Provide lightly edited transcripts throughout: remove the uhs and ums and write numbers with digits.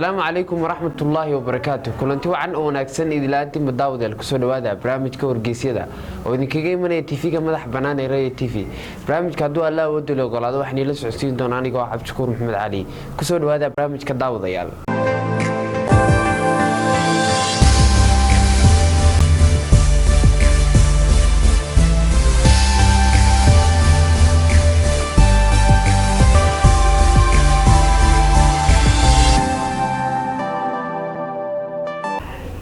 السلام عليكم ورحمة الله وبركاته. كلنتي وعن وناكسن إذلاتي مداود الكسود وهذا برنامجك wargaysyada oo idinkaga imanaya TV-ga madax banaan ee Rayo TV. barnaamijka haduu Allah wado loo golaado waxaan la socodsiin doonaa aniga Cabdishakuur Maxamed Cali. Kusoo dhawaada barnaamijka daawadayaal.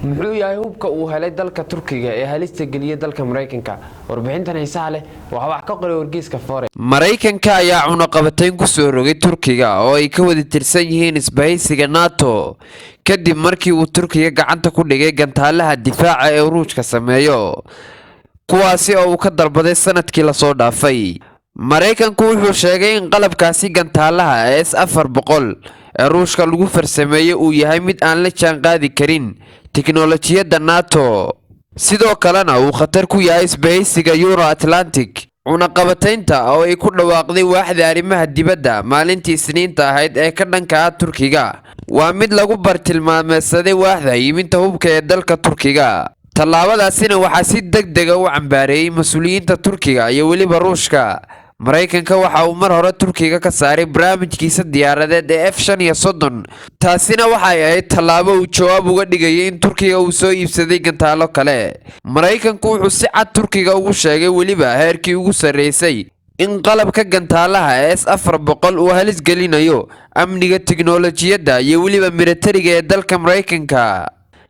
muxuu yahay hubka uu helay dalka Turkiga ee halista geliyay dalka Mareykanka warbixintan xiisaha leh waxa wax ka qoray wargeyska Foore Mareykanka ayaa cunaqabatayn ku soo rogay Turkiga oo ay ka wada tirsan yihiin isbahaysiga NATO kadib markii uu Turkiga gacanta ku dhigay gantaalaha difaaca ee Ruushka sameeyo kuwaasi oo uu ka dalbaday sanadkii la soo dhaafay Mareykanku wuxuu sheegay in qalabkaasi gantaalaha S-400 ee Ruushka lagu farsameeyay uu yahay mid aan la jaan qaadi karin teknolojiyada NATO sidoo kalena uu khatar ku yahay isbahaysiga Euro-Atlantic cunaqabataynta oo ay ku dhawaaqday waaxda arrimaha dibadda maalintii Isniinta ahayd ee ka dhanka ah Turkiga waa mid lagu bartilmaameedsaday waaxda iibinta hubka ee dalka Turkiga tallaabadaasina waxaa si degdeg ah u cambaareeyay mas'uuliyiinta Turkiga iyo waliba Ruushka Mareykanka waxa uu mar hore Turkiga ka saaray barnaamijkiisa diyaaradeed ee F-35 taasina waxay ahayd tallaabo uu jawaab uga dhigay in Turkiga uu soo iibsaday gantaalo kale Mareykanku wuxuu si cad Turkiga ugu sheegay waliba heerkii ugu sareysay in qalabka gantaalaha S-400 uu halis gelinayo amniga teknolojiyada iyo waliba militariga ee dalka Mareykanka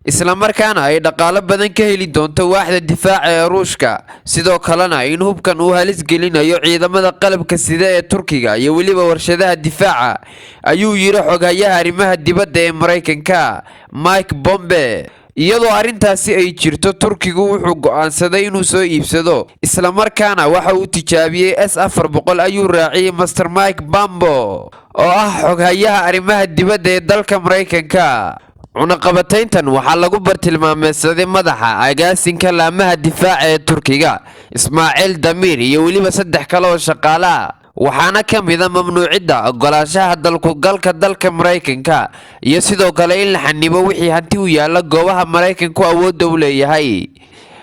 isla markaana ay dhaqaale badan ka heli doonto waaxda difaaca ee Ruushka sidoo kalena in hubkan uu halis gelinayo ciidamada qalabka sida ee Turkiga iyo waliba warshadaha difaaca ayuu yiri xogayaha arrimaha dibadda ee Mareykanka Mike Bombe iyadoo arintaasi ay jirto Turkigu wuxuu go'aansaday inuu soo iibsado isla markaana waxa uu tijaabiyay S-400 ayuu raaciyay Master Mike Bombe oo ah xogayaha arrimaha dibadda ee dalka Mareykanka cunaqabatayntan waxaa lagu bartilmaameedsaday madaxa agaasinka laamaha difaaca ee Turkiga Ismaaciil Damiir iyo waliba saddex kale oo shaqaale ah waxaana ka mid ah mamnuucidda ogolaanshaha dalka Mareykanka iyo sidoo kale in la xanibo wixii hanti u yaala goobaha Mareykanku awood u leeyahay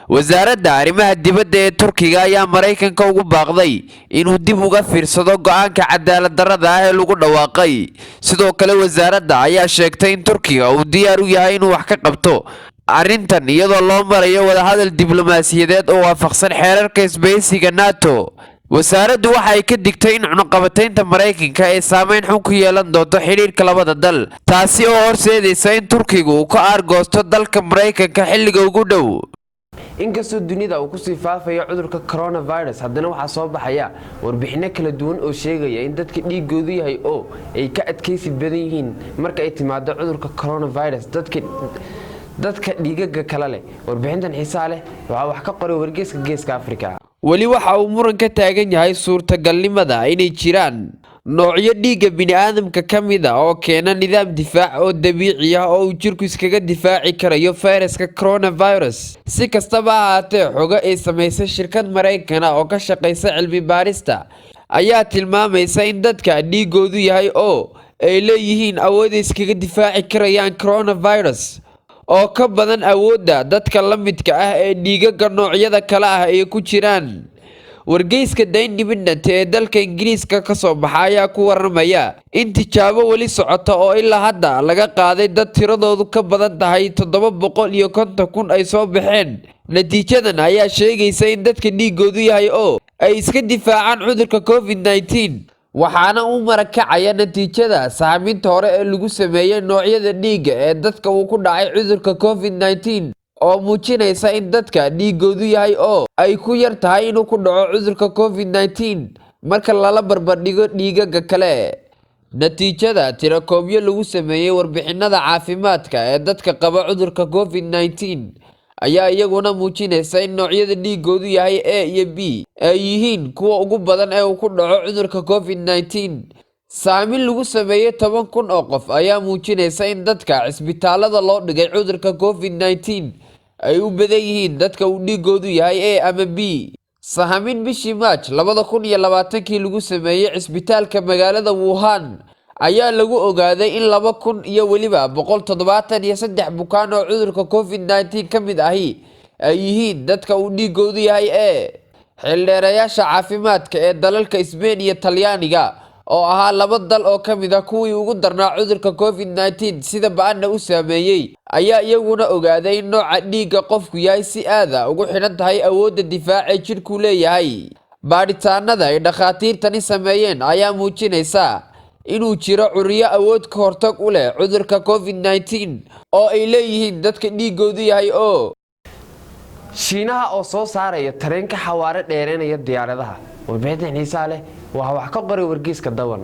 wasaaradda arrimaha dibadda ee Turkiga ayaa Mareykanka ugu baaqday inuu dib uga fiirsado go'aanka cadaalad darrada ah ee lagu dhawaaqay sidoo kale wasaaradda ayaa sheegtay in Turkiga uu diyaar u yahay inuu wax ka qabto arrintan iyadoo loo marayo wada hadal diblomaasiyadeed oo waafaqsan xeerarka isbahaysiga NATO wasaaraddu waxa ay ka digtay in cunaqabataynta Mareykanka ay saameyn xun ku yeelan doonto xiriirka labada dal taasi oo horseedaysa in Turkiga uu ka aargoosto dalka Mareykanka xilliga ugu dhow inkastoo dunida uu ku sii faafayo cudurka coronavirus haddana waxa soo baxaya warbixino kala duwan oo sheegaya in dadka dhiigoodu yahay oo ay ka adkaysi badan yihiin marka ay timaado cudurka coronavirus dadka dhiigaga kala leh warbixintan xiisaha leh waxa wax ka qoray wargeyska Geeska Afrika wali waxa uu muran ka taagan yahay suurtagalnimada inay jiraan noocyo dhiiga bini'aadamka kamid ah oo keena nidaam difaac oo dabiici ah oo jirku iskaga difaaci karayo fayraska coronavirus si kastaba ha ahaatee xogo ay samaysay shirkad Mareykan ah oo ka shaqeysa cilmi baarista ayaa tilmaamaysa in dadka dhiigoodu yahay oo ay leeyihiin awood ay iskaga difaaci karayaan coronavirus oo ka badan awoodda dadka la midka ah ee dhiigaga noocyada kale ah ay ku jiraan wargeyska The Independent ee dalka Ingiriiska ka soo baxay ayaa ku waramaya in tijaabo wali socota oo ilaa hadda laga qaaday dad tiradoodu ka badan tahay 750,000 ay soo baxeen natiijadan ayaa sheegaysa in dadka dhiigoodu yahay oo ay iska difaacaan cudurka COVID-19 waxaana uu marakacaya natiijada sahaminta hore ee lagu sameeyay noocyada dhiiga ee dadka uu ku dhacay cudurka COVID-19 oo muujinaysa in dadka dhiigoodu yahay oo ay ku yar tahay inuu ku dhaco cudurka COVID-19 marka lala barbardhigo dhiigaga kale natiijada tirakoobyo lagu sameeyay warbixinada caafimaadka ee dadka qaba cudurka COVID-19 ayaa iyaguna muujinaysa in noocyada dhiigoodu yahay A iyo B ay yihiin kuwa ugu badan ee uu ku dhaco cudurka COVID-19 saamin lagu sameeyay 10,000 oo qof ayaa muujinaysa in dadka cisbitaalada loo dhigay cudurka COVID-19 ay u badan yihiin dadka uu dhiigoodu yahay A ama B sahamin bishii March 2020 lagu sameeyay cisbitaalka magaalada Wuhan ayaa lagu ogaaday in 2,173 bukaan oo cudurka COVID-19 ka mid ahi ay yihiin dadka uu dhiigoodu yahay xildheerayaasha caafimaadka ee dalalka Spain iyo Talyaaniga oo ahaa laba dal oo ka mid ah kuwii ugu darnaa cudurka COVID-19 sida ba'ana u saameeyay ayaa iyaguna ogaaday in nooca dhiigga qofku yahay si aad ah ugu xidhan tahay awoodda difaaca ee jirku leeyahay. baadhitaanada ay dhakhaatiirtani sameeyeen ayaa muujinaysa inuu jiro curiyo awood ka hortag u leh cudurka COVID-19 oo ay leeyihiin dadka dhiigoodu yahay Shiinaha oo soo saaraya tareenka xawaare dheereynaya diyaaradaha. Warbixin xiiso leh waxa wax ka qoray wargeyska dawan.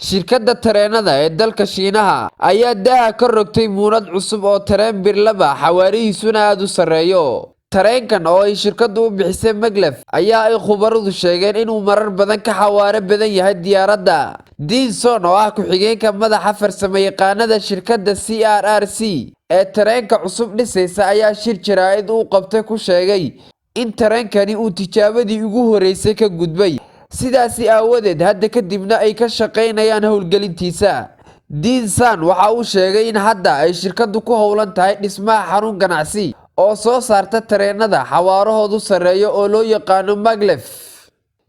Shirkadda tareenada ee dalka Shiinaha ayaa daaha ka rogtay muunad cusub oo tareen birlaba xawaarihiisuna aad u sareeyo. tareenkan oo ay shirkaddu u bixisay Maglef ayaa ay khubaradu sheegeen inuu marar badan ka xawaare badan yahay diyaaradda. Dinson oo ah ku-xigeenka madaxa farsamayaqaanada shirkadda CRRC ee tareenka cusub dhisaysa ayaa shir jaraa'id uu qabtay ku sheegay in tareenkani uu tijaabadii ugu horeysay ka gudbay, sidaasi aawadeed hadda kadibna ay ka shaqaynayaan howlgelintiisa. Dinson waxa uu sheegay in hadda ay shirkaddu ku howlan tahay dhismaha xarun ganacsi oo soo saarta tareenada xawaarahoodu sareeyo oo loo yaqaano Maglef,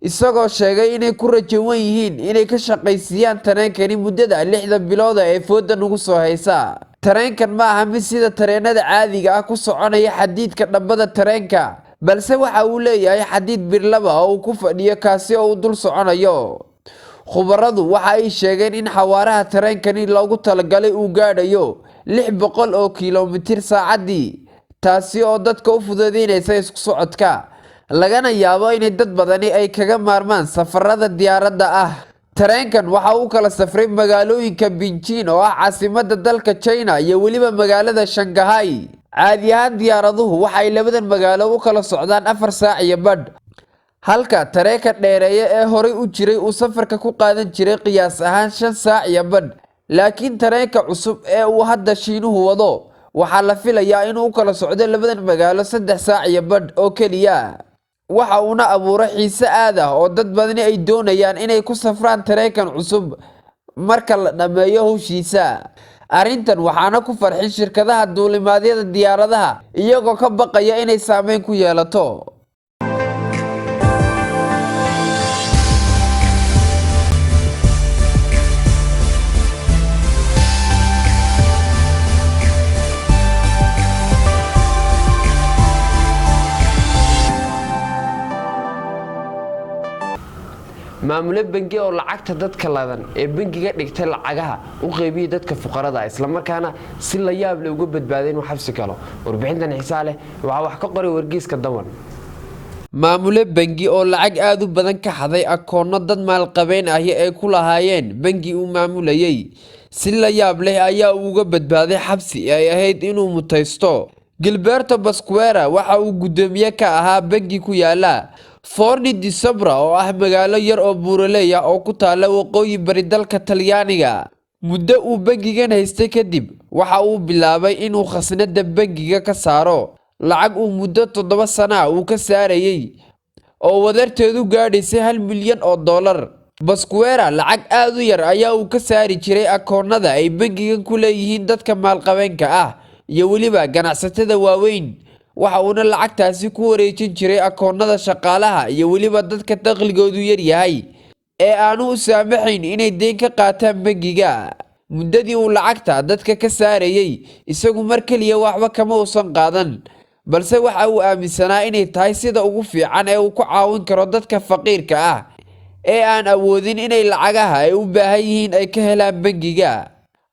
isagoo sheegay inay ku rajawan yihiin inay ka shaqaysiiyaan tareenkani muddada 6 bilood ee fooda ugu soo haysa. tareenkan ma aha mid sida tareenada caadiga ah ku soconaya xadiidka dhabbada tareenka, balse waxa uu leeyahay xadiid birlaba oo uu ku fadhiyo kaasi oo uu dul soconayo. khubaradu waxa ay sheegeen in xawaaraha tareenkani loogu talagalay uu gaadhayo 600 kiiloomitir saacadii, taasi oo dadka u fududeynaysa isku socodka, lagana yaabo in dad badani ay kaga maarmaan safarada diyaaradda ah. tareenkan waxa uu kala safray magaalooyinka Beijing oo ah caasimadda dalka China iyo weliba magaalada Shanghai. caadi ahaan diyaaraduhu waxay labadan magaalo u kala socdaan 4 saac iyo badh, halka tareenka dheereeya ee horay u jiray uu safarka ku qaadan jiray qiyaas ahaan 5 saac iyo badh. laakiin tareenka cusub ee uu hadda Shiinuhu wado waxaa la filayaa inuu u kala socdo labadan magaalo 3 saac iyo badh oo keliya. waxa uuna abuuray xiise aad ah oo dad badani ay doonayaan inay ku safraan tareenkan cusub marka la dhameeyo hawshiisa. arrintan waxaana ku farxin shirkadaha duulimaadyada diyaaradaha iyagoo ka baqaya inay saameyn ku yeelato. maamule bangi oo lacagta dadka ladan ee bangiga dhigtay lacagaha u qeybiyay dadka fuqarada isla markaana si la yaab leh uga badbaadeen wax xabsi kalo. warbixintan xiiso leh waxa wax ka qoray wargeyska dawan. maamule bangi oo lacag aad u badan ka xaday akoonno dad maalqabeen ah ay ku lahaayeen bangi uu maamulayay, si la yaab leh ayaa uga badbaaday xabsi ay ahayd inuu mutaysto. Gilberto Pasquera waxa uu gudoomiye ka ahaa bangi ku yaala Forni di Sopra oo ah magaalo yar oo buuraley ah oo ku taala waqooyi bari dalka Talyaaniga. muddo uu bangigan haystay kadib waxa uu bilaabay inuu khasnada bangiga ka saaro lacag uu muddo 7 sano uu ka saarayay oo wadarteedu gaadhaysay $1 milyan. Pasquera lacag aad u yar ayaa uu ka saari jiray akoonnada ay bangigan ku leeyihiin dadka maalqabeenka ah iyo weliba ganacsatada waaweyn. waxa uuna lacagtaasi ku wareejin jiray akoonnada shaqaalaha iyo weliba dadka dakhligoodu yar yahay ee aanu u saamaxayn inay deyn ka qaataan bangiga. muddadii uu lacagta dadka ka saarayay isagu mar kaliya waxba kama uusan qaadan, balse waxa uu aaminsanaa inay tahay sida ugu fiican ee uu ku caawin karo dadka faqiirka ah ee aan awoodin inay lacagaha ay u baahan yihiin ay ka helaan bangiga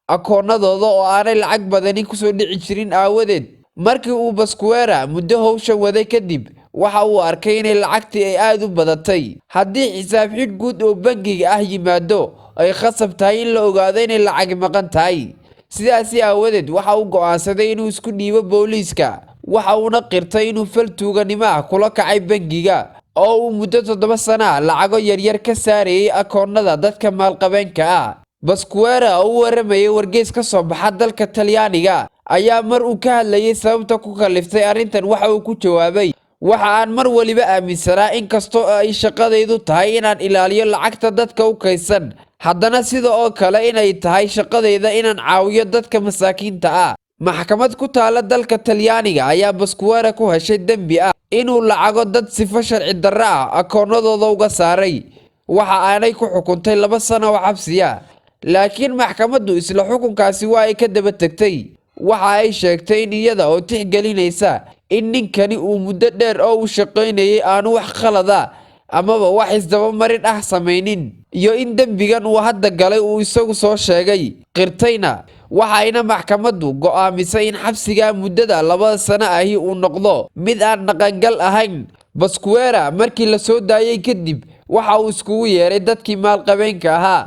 akoonnadooda oo aanay lacag badani ku soo dhici jirin aawadeed. markii uu Pasquera muddo hawshan waday kadib waxa uu arkay in lacagtii ay aad u badatay. haddii xisaab xidh guud oo bangiga ah yimaado ay khasab tahay in la ogaado in lacag maqan tahay, sidaasi aawadeed waxa uu go'aansaday inuu isku dhiibo booliiska. waxa uuna qirtay inuu fal tuuganimo ah kula kacay bangiga oo uu muddo 7 sano lacago yaryar ka saarayay akoonnada dadka maalqabeenka ah. Pasquera oo waramayay wargeys ka soo baxa dalka Talyaaniga ayaa mar uu ka hadlayay sababta ku kaliftay arrintan waxa uu ku jawaabay, waxa aan mar waliba aaminsanaa in kastoo ay shaqadaydu tahay inaan ilaaliyo lacagta dadka u kaysan, haddana sida oo kale inay tahay shaqadeyda inaan caawiyo dadka masaakiinta ah. maxkamad ku taala dalka Talyaaniga ayaa Pasquale ku heshay dambi ah inuu lacago dad sifo sharci darro ah akoonadooda uga saaray. waxa aanay ku xukuntay 2 sano oo xabsiya, laakiin maxkamaddu isla xukunkaasi waa ay ka daba tagtay. waxa ay sheegtay in iyada oo tixgelinaysa in ninkani uu muddo dheer oo u shaqaynayay aanu wax khalada amaba wax isdaba marin ah samaynin, iyo in dambigan uu hadda galay uu isagu soo sheegay qirtayna. waxayna maxkamaddu go'aamisay in xabsiga muddada 2 sano ahi uu noqdo mid aan dhaqangal ahayn. Pasquale markii la soo daayay kadib waxa uu iskugu yeeray dadkii maalqabeenka ahaa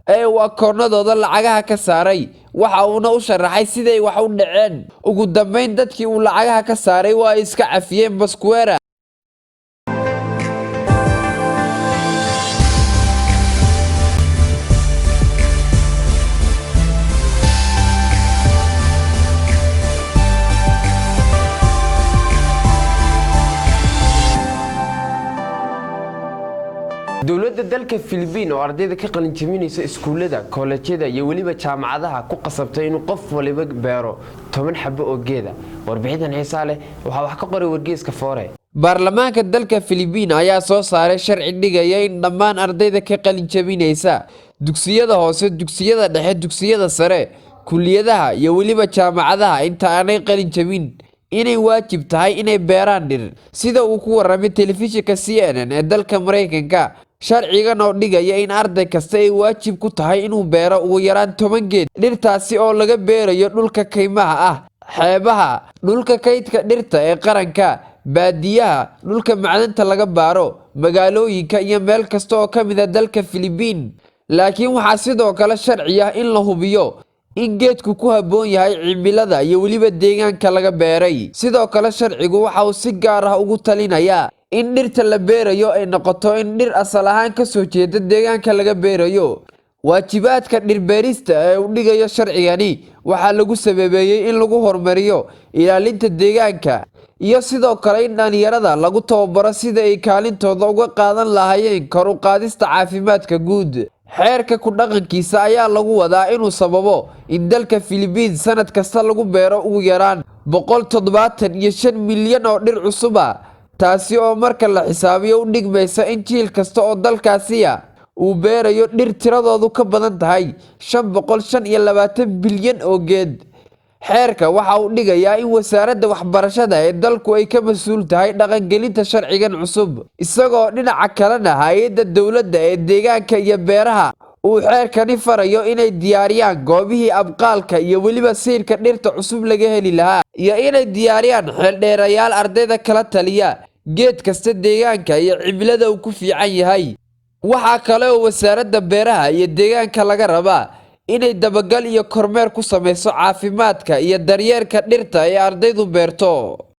ee uu akoonadooda lacagaha ka saaray, waxa uuna u sharaxay siday wax u dhaceen. ugu dambeyn dadkii uu lacagaha ka saaray waa ay iska cafiyeen Pasquale. dowladda dalka Philippines oo ardayda ka qalin jebinaysa iskuulada, koolajyada iyo waliba jaamacadaha ku qasabtay inuu qof waliba beero 10 xabo oo geeda. warbixintan xiiso leh waxa wax ka qoray wargeyska Fore. baarlamaanka dalka Philippines ayaa soo saaray sharci dhigaya in dhammaan ardayda ka qalin jebinaysa dugsiyada hoose, dugsiyada dhexe, dugsiyada sare, kulliyadaha iyo waliba jaamacadaha inta aanay qalin jebin inay waajib tahay inay beeraan dhir, sida uu ku waramay telefishinka CNN ee dalka Mareykanka. sharcigan oo dhigaya in arday kasta ay waajib ku tahay inuu beero ugu yaraan 10 geed, dhirtaasi oo laga beerayo dhulka kaymaha ah, xeebaha, dhulka kaydka dhirta ee qaranka, baadiyaha, dhulka macdanta laga baaro, magaalooyinka iyo meel kasta oo ka mid ah dalka Philippines. laakiin waxaa sidoo kale sharci ah in la hubiyo in geedku ku habboon yahay cimilada iyo waliba deegaanka laga beeray. sidoo kale sharcigu waxa uu si gaar ah ugu talinayaa in dhirta la beerayo ay noqoto in dhir asal ahaan ka soo jeeda deegaanka laga beerayo. waajibaadka dhir beerista ee uu dhigayo sharcigani waxaa lagu sababeeyay in lagu horumariyo ilaalinta deegaanka iyo sidoo kale in dhalinyarada lagu tababaro sida ay kaalintooda uga qaadan lahaayeen kor u qaadista caafimaadka guud. xeerka ku dhaqankiisa ayaa lagu wadaa inuu sababo in dalka Philippines sanad kasta lagu beero ugu yaraan 175 milyan oo dhir cusub ah, taasi oo marka la xisaabiyo u dhigmaysa in jiil kasta oo dalkaasi uu beerayo dhir tiradoodu ka badan tahay 525 bilyan oo geed. xeerka waxa uu dhigayaa in wasaaradda waxbarashada ee dalku ay ka mas'uul tahay dhaqangelinta sharcigan cusub, isagoo dhinaca kalena hay'adda dowladda ee deegaanka iyo beeraha uu xeerkani farayo inay diyaariyaan goobihii abqaalka iyo waliba siirka dhirta cusub laga heli lahaa, iyo inay diyaariyaan xeeldheerayaal ardayda kala taliya geed kasta deegaanka iyo cimilada uu ku fiican yahay. waxaa kale oo wasaaradda beeraha iyo deegaanka laga rabaa inay dabagal iyo kormeer ku samayso caafimaadka iyo daryeelka dhirta ee ardaydu beerto.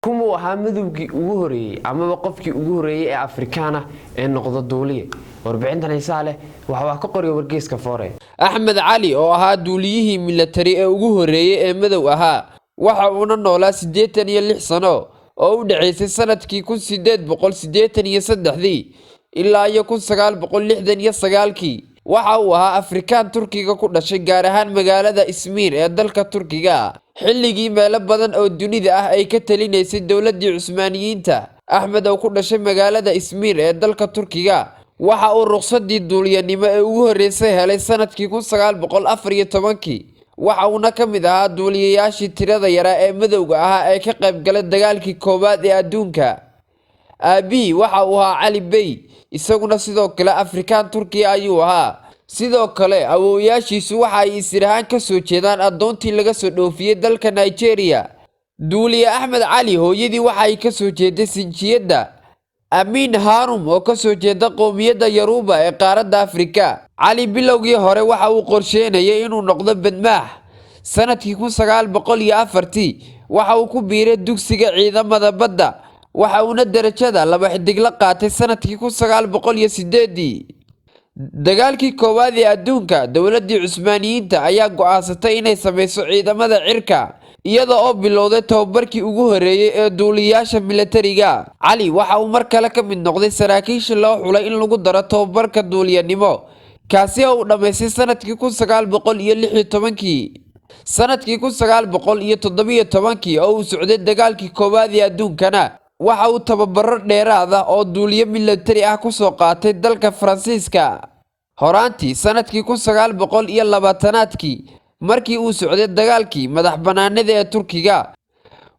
kumuu ahaa midowgii ugu horeeyay amaba qofkii ugu horeeyay ee Afrikaan ah ee noqdo duuliye? warbixintan xiiso leh waxa wax ka qoray wargeyska Fore. Axmed Cali oo ahaa duuliyihii military ee ugu horeeyay ee madow ahaa, waxa uuna noolaa 86 sano oo u dhaxaysay sanadkii 1883 ilaa 1969. waxa uu ahaa Afrikaan Turkiga ku dhashay, gaar ahaan magaalada Izmir ee dalka Turkiga. xilligii meelo badan oo dunida ah ay ka talinaysay dowladii Cusmaaniyiinta, Axmed oo ku dhashay magaalada Izmir ee dalka Turkiga waxa uu ruqsadii duuliyanimo ee ugu horeysay helay sanadkii 1914. waxa uuna ka mid ahaa duuliyayaashii tirada yara ee madowga ahaa ee ka qayb galay dagaalkii koowaad ee adduunka. aabihi waxa uu ahaa Cali Bey, isaguna sidoo kale Afrikaan Turkiya ayuu ahaa. sidoo kale awoowayaashiisu waxa ay israahan ka soo jeedaan adoontii laga soo dhoofiyay dalka Nigeria. duuliye Axmed Cali hooyadii waxa ay ka soo jeeday sinjiyada Amin Harum oo ka soo jeeda qoomiyadda Yoruba ee qaaradda Afrika. Cali bilowgii hore waxa uu qorsheynayay inuu noqdo badmaax. sanadkii 1904 waxa uu ku biiray dugsiga ciidamada badda, waxa uuna darajada 2 xidig la qaatay sanadkii 1908. dagaalkii koowaad ee adduunka, dowladii Cusmaaniyiinta ayaa go'aansatay inay samayso ciidamada cirka, iyada oo bilowday tababarkii ugu horeeyay ee duuliyayaasha militariga. Cali waxa uu mar kale ka mid noqday saraakiisha loo xulay in lagu daro tababarka duuliyanimo kaasi oo dhameysay sanadkii 1916 sanadkii 1917 oo uu socday dagaalkii koowaad ee adduunkana waxa uu tababaro dheeraad ah oo duuliye military ah ku soo qaatay dalka Faransiiska horaantii sanadkii 1920 markii uu socday dagaalkii madax banaanida ee Turkiga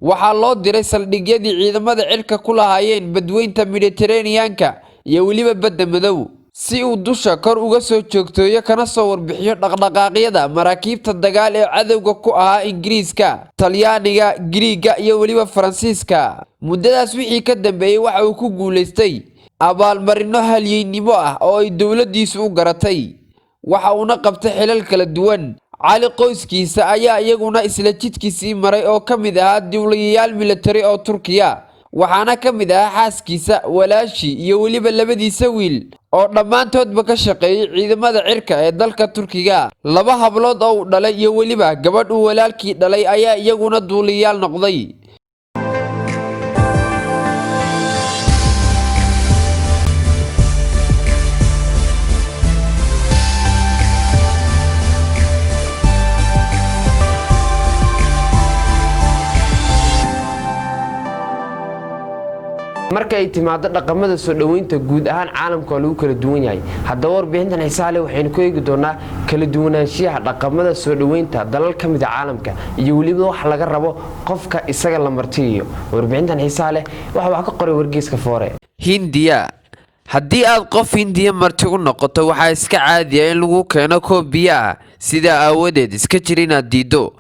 waxaa loo diray saldhigyadii ciidamada cirka ku lahaayeen badweynta Mediterranean-ka iyo waliba badda madow si uu dusha kor uga soo joogteeyo kana soo warbixiyo dhaqdhaqaaqyada maraakiibta dagaal ee cadawga ku ahaa Ingiriiska, Talyaaniga, Giriiga iyo waliba Faransiiska. muddadaas wixii ka dambeeyay waxa uu ku guuleystay abaalmarino halyeynimo ah oo ay dawladdiisu u garatay waxa uuna qabtay xilal kala duwan. cali qoyskiisa ayaa iyaguna isla jidkiisii maray oo ka mid ahaa duuliyayaal military oo Turkiya waxaana ka mid ahaa xaaskiisa walaashi iyo waliba labadiisa wiil oo dhammaantoodba ka shaqeeyay ciidamada cirka ee dalka Turkiga. laba hablood oo dhalay iyo waliba gabadh uu walaalkii dhalay ayaa iyaguna duuliyayaal noqday. marka ay timaado dhaqamada soo dhaweynta guud ahaan caalamka lagu kala duwan yahay haddaba warbixintan xiisaha leh waxaynu ku eegi doonaa kala duwanaanshiyaha dhaqamada soo dhaweynta dalal ka mid ah caalamka iyo waliba wax laga rabo qofka isaga la martiyo. warbixintan xiisaha leh waxa ka qoray wargeyska Foore. Hindiya haddii aad qof Hindiya marti u noqoto waxa iska caadi ah in lagu keeno koob biyo ah sida aawadeed iska jir inaad diido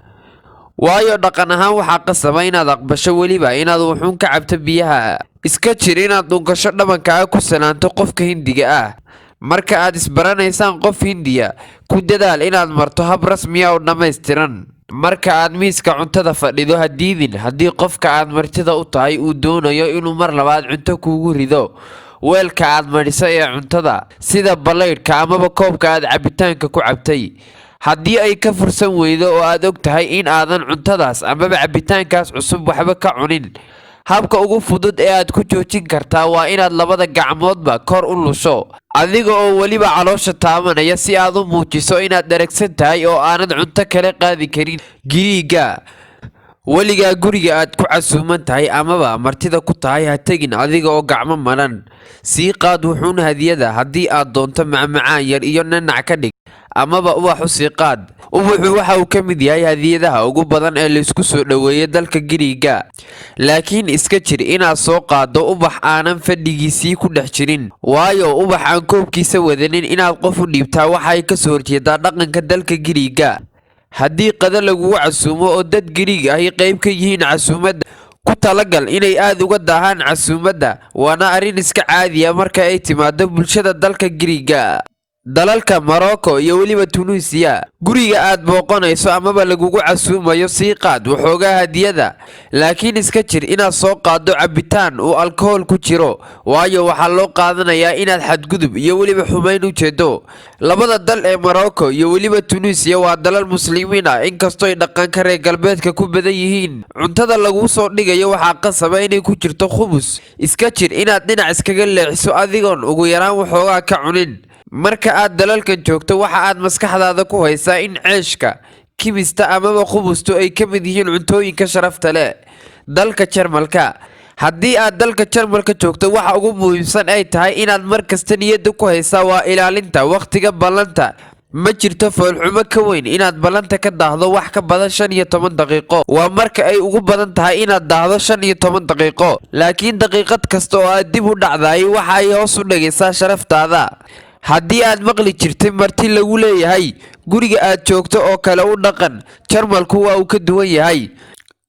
waayo dhaqan ahaan waxa qasaba inaad aqbasho waliba inaad wuxuun ka cabto biyaha iska jir inaad dhungasho dhabankaaga ku salaanto qofka Hindiga ah. marka aad isbaranaysaan qof Hindiya ku dadaal inaad marto hab rasmi ah oo dhameystiran. marka aad miiska cuntada fadhido hadiidin haddii qofka aad martida u tahay uu doonayo inuu mar labaad cunto kuugu rido weelka aad marisay ee cuntada sida baleydhka amaba koobka aad cabitaanka ku cabtay. haddii ay ka fursan weydo oo aad og tahay in aadan cuntadaas amaba cabitaankaas cusub waxba ka cunin habka ugu fudud ee aad ku joojin kartaa waa inaad labada gacmoodba kor u lusho adiga oo waliba caloosha taabanaya si aad u muujiso inaad dharagsan tahay oo aanad cunto kale qaadi karin. Giriiga waligaa guriga aad ku casuuman tahay amaba martida ku tahay ha tegin adiga oo gacmo maran sii qaad wuxuun hadiyada haddii aad doonto macmacaan yar iyo nanac ka dhig amaba ubax u sii qaad. ubaxu waxa uu ka mid yahay hadiyadaha ugu badan ee la isku soo dhaweeyay dalka Giriiga laakiin iska jir inaad soo qaado ubax aanan fadhigiisii ku dhex jirin waayo ubax aan koobkiisa wadanin inaad qof u dhiibtaa waxay ka soo horjeedaa dhaqanka dalka Giriiga. haddii qada lagu casuumo oo dad Giriig ah qayb ka yihiin casuumadda ku talagal inay aad uga daahaan casuumadda waana arrin iska caadi ah marka ay timaado bulshada dalka Giriiga. dalalka Morocco iyo waliba Tunisia guriga aad booqanayso amaba lagugu casuumayo sii qaad waxoogaa hadiyada laakiin iska jir inaad soo qaado cabitaan oo alcohol ku jiro waayo waxa loo qaadanayaa inaad xadgudub iyo waliba xumayn u jeedo. labada dal ee Morocco iyo waliba Tunisia waa dalal muslimiin ah inkastoo ay dhaqanka reer galbeedka ku badan yihiin cuntada lagu soo dhigayo waxa qasaba inay ku jirto khubus iska jir inaad dhinac iskaga leexiso adigoon ugu yaraan waxoogaa ka cunin. marka aad dalalkan joogto waxa aad maskaxdaada ku haysaa in ceeshka kimista amaba khubustu ay ka mid yihiin cuntooyinka sharafta leh. dalka Jarmalka haddii aad dalka Jarmalka joogto waxa ugu muhiimsan ay tahay inaad mar kasta niyadda ku haysaa waa ilaalinta waqtiga ballanta ma jirto foolxumo ka weyn inaad ballanta ka daahdo wax ka badan 15 daqiiqo waa marka ay ugu badan tahay inaad daahdo 15 daqiiqo laakiin daqiiqad kasta oo aad dib u dhacday waxa ay hoos u dhigaysaa sharaftaada. haddii aad maqli jirtay marti lagu leeyahay guriga aad joogto oo kale u dhaqan Jarmalku waa uu ka duwan yahay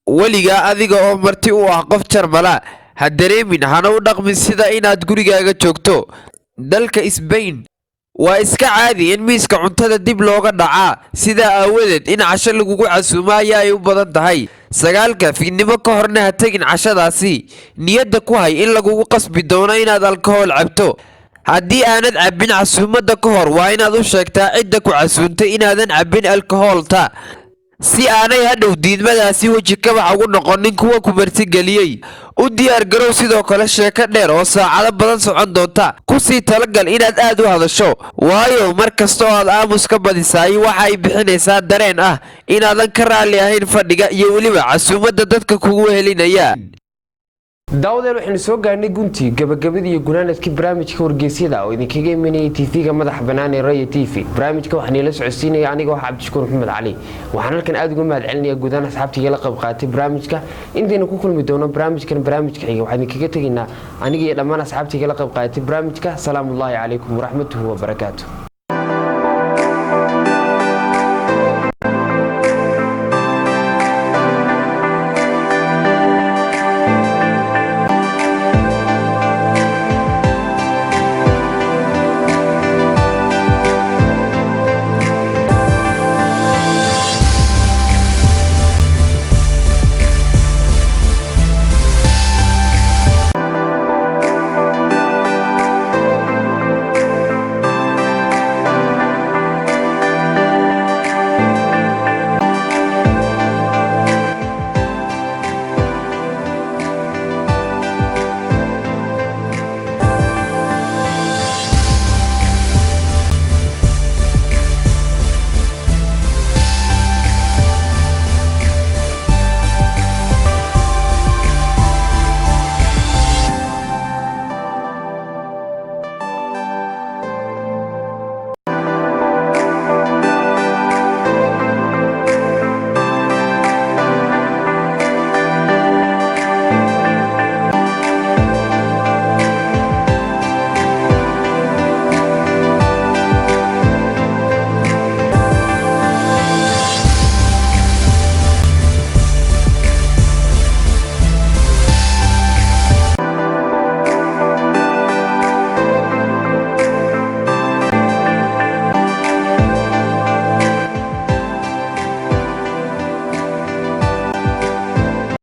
waligaa adiga oo marti u ah qof Jarmala ha dareemin hana u dhaqmin sida inaad gurigaaga joogto. dalka Spain waa iska caadi in miiska cuntada dib looga dhacaa sida aawadeed in casho lagugu casuumayo ay u badan tahay 9 fiidnimo ka horna ha tagin cashadaasi niyadda ku hay in lagugu qasbi doono inaad alcohol cabto. haddii aanad cabbin casuumadda ka hor waa inaad u sheegtaa cidda ku casuuntay inaadan cabbin alcoholta si aanay hadhow diidmadaasi weji kabax ugu noqonin kuwa ku martigeliyey. u diyaar garow sidoo kale sheeko dheer oo saacado badan socon doonta. ku sii talagal inaad aad u hadasho, waayo mar kasta oo aad aamus ka badisaay waxa ay bixinaysaa dareen ah inaadan ka raalli ahayn fadhiga iyo weliba casuumadda dadka kugu helinaya. daawadayaal waxaynu soo gaarnay guntii gabagabadii iyo gunaanadkii barnaamijka wargeysyada oo idinkaga imanayay TV-ga madaxa bannaan ee Rayo TV. barnaamijka waxaan ila socodsiinaya aniga Cabdishakuur Maxamed Cali. waxaan halkan aad uga mahadcelinayaa guudaan asxaabtiga la qayb qaatay barnaamijka. intaynu ku kulmi doono barnaamijka xiga waxaan idinkaga tagaynaa aniga iyo dhammaan asxaabtiga la qayb qaatay barnaamijka. salaamu alaykum wa rahmatullahi wa barakaatuh.